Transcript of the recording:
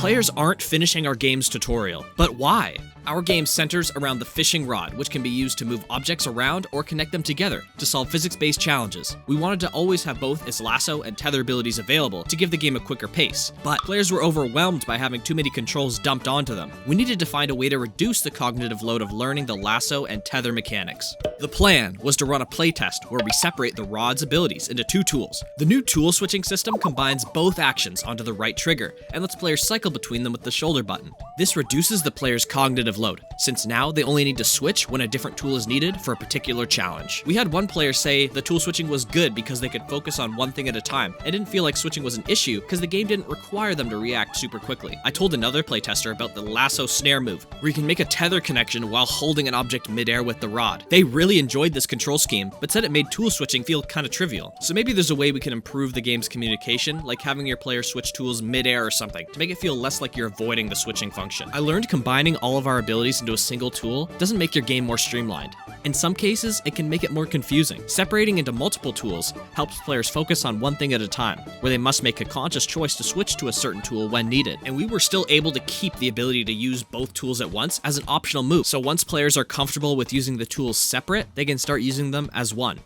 Players aren't finishing our game's tutorial, but why? Our game centers around the fishing rod, which can be used to move objects around or connect them together to solve physics-based challenges. We wanted to always have both its lasso and tether abilities available to give the game a quicker pace, but players were overwhelmed by having too many controls dumped onto them. We needed to find a way to reduce the cognitive load of learning the lasso and tether mechanics. The plan was to run a playtest where we separate the rod's abilities into two tools. The new tool switching system combines both actions onto the right trigger and lets players cycle between them with the shoulder button. This reduces the player's cognitive load, since now they only need to switch when a different tool is needed for a particular challenge. We had one player say the tool switching was good because they could focus on one thing at a time and didn't feel like switching was an issue because the game didn't require them to react super quickly. I told another playtester about the lasso snare move, where you can make a tether connection while holding an object midair with the rod. They really enjoyed this control scheme, but said it made tool switching feel kind of trivial. So maybe there's a way we can improve the game's communication, like having your player switch tools midair or something, to make it feel less like you're avoiding the switching function. I learned combining all of our abilities into a single tool doesn't make your game more streamlined. In some cases, it can make it more confusing. Separating into multiple tools helps players focus on one thing at a time, where they must make a conscious choice to switch to a certain tool when needed. And we were still able to keep the ability to use both tools at once as an optional move. So once players are comfortable with using the tools separate, they can start using them as one.